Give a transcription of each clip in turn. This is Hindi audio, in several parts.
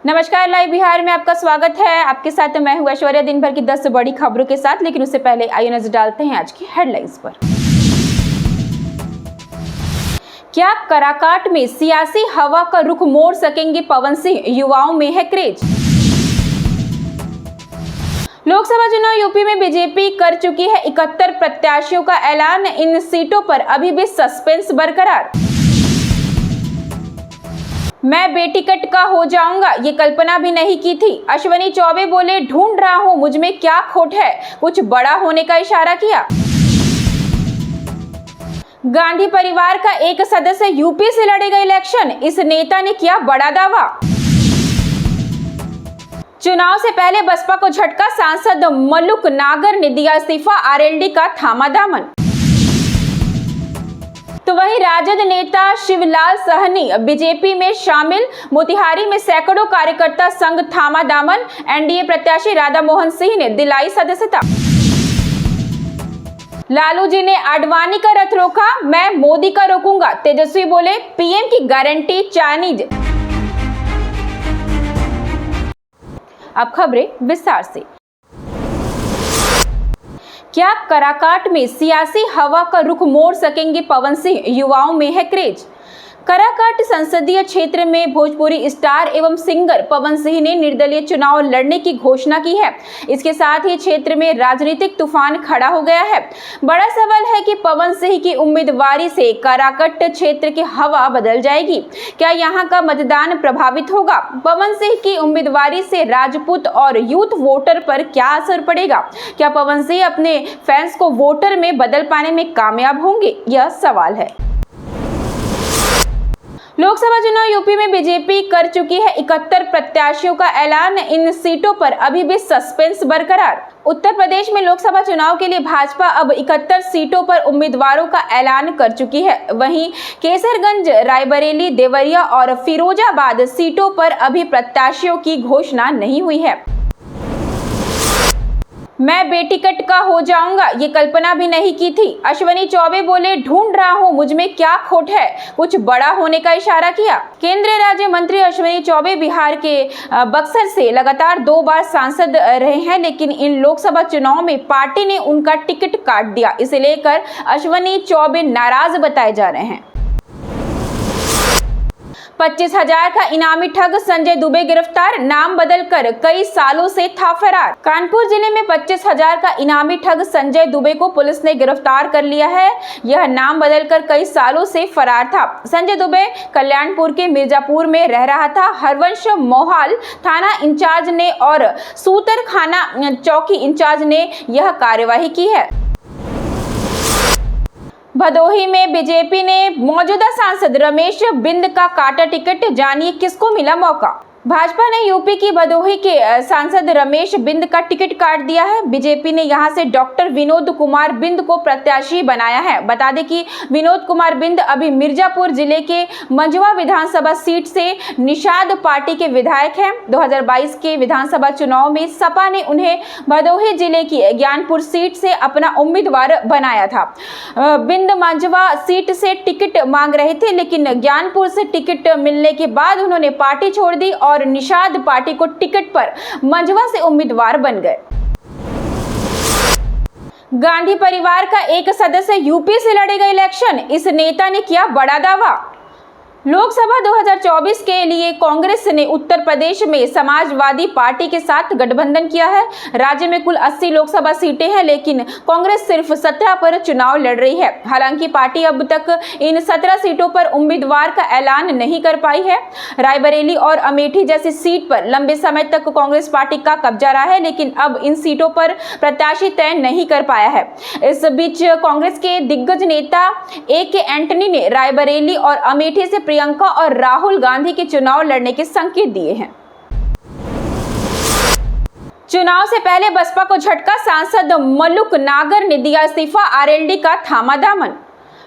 नमस्कार, लाइव बिहार में आपका स्वागत है। आपके साथ मैं हूं ऐश्वर्या। दिन भर की 10 बड़ी खबरों के साथ, लेकिन उससे पहले आइए नजर डालते हैं आज की हेडलाइंस पर। क्या कराकाट में सियासी हवा का रुख मोड़ सकेंगे पवन सिंह? युवाओं में है क्रेज। लोकसभा चुनाव यूपी में बीजेपी कर चुकी है 71 प्रत्याशियों का ऐलान। इन सीटों पर अभी भी सस्पेंस बरकरार। मैं बेटिकट का हो जाऊंगा, ये कल्पना भी नहीं की थी। अश्विनी चौबे बोले, ढूंढ रहा हूं मुझ में क्या खोट है, कुछ बड़ा होने का इशारा किया। गांधी परिवार का एक सदस्य यूपी से लड़ेगा इलेक्शन, इस नेता ने किया बड़ा दावा। चुनाव से पहले बसपा को झटका, सांसद मल्लुक नागर ने दिया इस्तीफा, आरएलडी का थामा दामन। तो वहीं राजद नेता शिवलाल सहनी बीजेपी में शामिल। मोतिहारी में सैकड़ों कार्यकर्ता संघ थामा दामन। एनडीए प्रत्याशी राधा मोहन सिंह ने दिलाई सदस्यता। लालू जी ने आडवाणी का रथ रोका, मैं मोदी का रोकूंगा। तेजस्वी बोले, पीएम की गारंटी चाइनीज। अब खबरें विस्तार से। क्या कराकाट में सियासी हवा का रुख मोड़ सकेंगे पवन सिंह? युवाओं में है क्रेज। कराकाट संसदीय क्षेत्र में भोजपुरी स्टार एवं सिंगर पवन सिंह ने निर्दलीय चुनाव लड़ने की घोषणा की है। इसके साथ ही क्षेत्र में राजनीतिक तूफान खड़ा हो गया है। बड़ा सवाल है कि पवन सिंह की उम्मीदवारी से कराकाट क्षेत्र की हवा बदल जाएगी। क्या यहां का मतदान प्रभावित होगा? पवन सिंह की उम्मीदवारी से राजपूत और यूथ वोटर पर क्या असर पड़ेगा? क्या पवन सिंह अपने फैंस को वोटर में बदल पाने में कामयाब होंगे? यह सवाल है। लोकसभा चुनाव यूपी में बीजेपी कर चुकी है 71 प्रत्याशियों का ऐलान। इन सीटों पर अभी भी सस्पेंस बरकरार। उत्तर प्रदेश में लोकसभा चुनाव के लिए भाजपा अब 71 सीटों पर उम्मीदवारों का ऐलान कर चुकी है। वहीं केसरगंज, रायबरेली, देवरिया और फिरोजाबाद सीटों पर अभी प्रत्याशियों की घोषणा नहीं हुई है। मैं बेटिकट का हो जाऊंगा, ये कल्पना भी नहीं की थी। अश्विनी चौबे बोले, ढूंढ रहा हूं मुझ में क्या खोट है, कुछ बड़ा होने का इशारा किया। केंद्रीय राज्य मंत्री अश्विनी चौबे बिहार के बक्सर से लगातार 2 बार सांसद रहे हैं, लेकिन इन लोकसभा चुनाव में पार्टी ने उनका टिकट काट दिया। इसे लेकर अश्विनी चौबे नाराज बताए जा रहे हैं। 25,000 का इनामी ठग संजय दुबे गिरफ्तार, नाम बदलकर कई सालों से था फरार। कानपुर जिले में 25,000 का इनामी ठग संजय दुबे को पुलिस ने गिरफ्तार कर लिया है। यह नाम बदलकर कई सालों से फरार था। संजय दुबे कल्याणपुर के मिर्जापुर में रह रहा था। हरवंश मोहाल थाना इंचार्ज ने और सूतरखाना चौकी इंचार्ज ने यह कार्यवाही की है। भदोही में बीजेपी ने मौजूदा सांसद रमेश बिंद का काटा टिकट, जानिए किसको मिला मौका। भाजपा ने यूपी की भदोही के सांसद रमेश बिंद का टिकट काट दिया है। बीजेपी ने यहां से डॉक्टर विनोद कुमार बिंद को प्रत्याशी बनाया है। बता दें कि विनोद कुमार बिंद अभी मिर्जापुर जिले के मंझवा विधानसभा सीट से निषाद पार्टी के विधायक हैं। 2022 के विधानसभा चुनाव में सपा ने उन्हें भदोही जिले की ज्ञानपुर सीट से अपना उम्मीदवार बनाया था। बिंद मंझवा सीट से टिकट मांग रहे थे, लेकिन ज्ञानपुर से टिकट मिलने के बाद उन्होंने पार्टी छोड़ दी और निषाद पार्टी को टिकट पर मंझवा से उम्मीदवार बन गए। गांधी परिवार का एक सदस्य यूपी से लड़ेगा इलेक्शन, इस नेता ने किया बड़ा दावा। लोकसभा 2024 के लिए कांग्रेस ने उत्तर प्रदेश में समाजवादी पार्टी के साथ गठबंधन किया है। राज्य में कुल 80 लोकसभा सीटें हैं, लेकिन कांग्रेस सिर्फ 17 पर चुनाव लड़ रही है। हालांकि पार्टी अब तक इन 17 सीटों पर उम्मीदवार का ऐलान नहीं कर पाई है। रायबरेली और अमेठी जैसी सीट पर लंबे समय तक कांग्रेस पार्टी का कब्जा रहा है, लेकिन अब इन सीटों पर प्रत्याशी तय नहीं कर पाया है। इस बीच कांग्रेस के दिग्गज नेता AK एंटनी ने रायबरेली और अमेठी से प्रियंका और राहुल गांधी के चुनाव लड़ने के संकेत दिए हैं। चुनाव से पहले बसपा को झटका, सांसद मल्लुक नागर ने दिया इस्तीफा, आरएलडी का थामा दामन।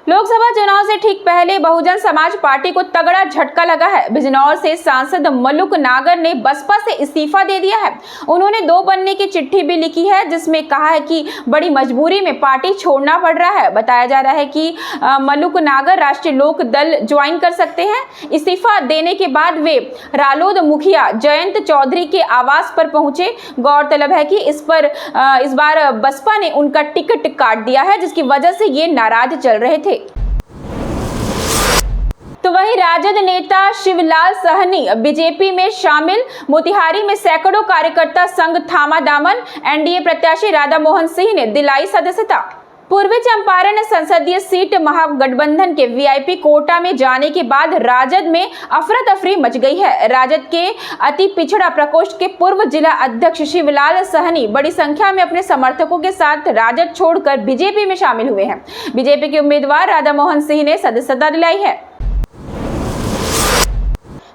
लोकसभा चुनाव से ठीक पहले बहुजन समाज पार्टी को तगड़ा झटका लगा है। बिजनौर से सांसद मलुक नागर ने बसपा से इस्तीफा दे दिया है। उन्होंने 2 बनने की चिट्ठी भी लिखी है, जिसमें कहा है कि बड़ी मजबूरी में पार्टी छोड़ना पड़ रहा है। बताया जा रहा है कि मलुक नागर राष्ट्रीय लोक दल ज्वाइन कर सकते हैं। इस्तीफा देने के बाद वे रालोद मुखिया जयंत चौधरी के आवास पर पहुंचे। गौरतलब है कि इस बार बसपा ने उनका टिकट काट दिया है, जिसकी वजह से ये नाराज चल रहे थे। तो वहीं राजद नेता शिवलाल सहनी बीजेपी में शामिल। मोतिहारी में सैकड़ों कार्यकर्ता संघ थामा दामन। एनडीए प्रत्याशी राधा मोहन सिंह ने दिलाई सदस्यता। पूर्वी चंपारण संसदीय सीट महागठबंधन के वीआईपी कोटा में जाने के बाद राजद में अफरा तफरी मच गई है। राजद के अति पिछड़ा प्रकोष्ठ के पूर्व जिला अध्यक्ष शिवलाल सहनी बड़ी संख्या में अपने समर्थकों के साथ राजद छोड़कर बीजेपी में शामिल हुए हैं। बीजेपी के उम्मीदवार राधा मोहन सिंह ने सदस्यता दिलाई है।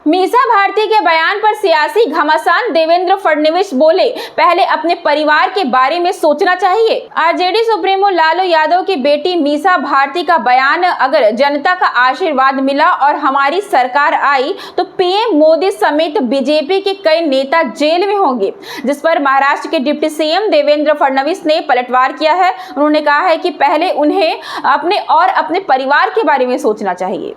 मीसा भारती के बयान पर सियासी घमासान। देवेंद्र फडणवीस बोले, पहले अपने परिवार के बारे में सोचना चाहिए। आरजेडी सुप्रीमो लालू यादव की बेटी मीसा भारती का बयान, अगर जनता का आशीर्वाद मिला और हमारी सरकार आई तो पीएम मोदी समेत बीजेपी के कई नेता जेल में होंगे, जिस पर महाराष्ट्र के डिप्टी सीएम देवेंद्र फडणवीस ने पलटवार किया है। उन्होंने कहा है कि पहले उन्हें अपने और अपने परिवार के बारे में सोचना चाहिए।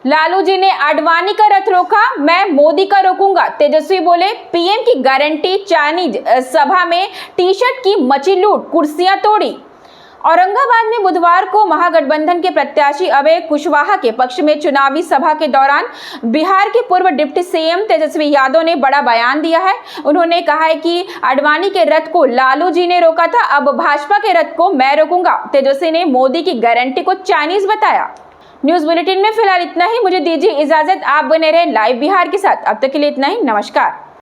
लालू जी ने आडवाणी का रथ रोका, मैं मोदी का रोकूंगा। तेजस्वी बोले, पीएम की गारंटी। चाइनीज सभा में टी शर्ट की मची लूट, कुर्सियां तोड़ी। औरंगाबाद में बुधवार को महागठबंधन के प्रत्याशी अभय कुशवाहा के पक्ष में चुनावी सभा के दौरान बिहार के पूर्व डिप्टी सीएम तेजस्वी यादव ने बड़ा बयान दिया है। उन्होंने कहा है कि आडवाणी के रथ को लालू जी ने रोका था, अब भाजपा के रथ को मैं रोकूंगा। तेजस्वी ने मोदी की गारंटी को चाइनीज बताया। न्यूज बुलेटिन में फिलहाल इतना ही। मुझे दीजिए इजाजत। आप बने रहे लाइव बिहार के साथ। अब तक के लिए इतना ही। नमस्कार।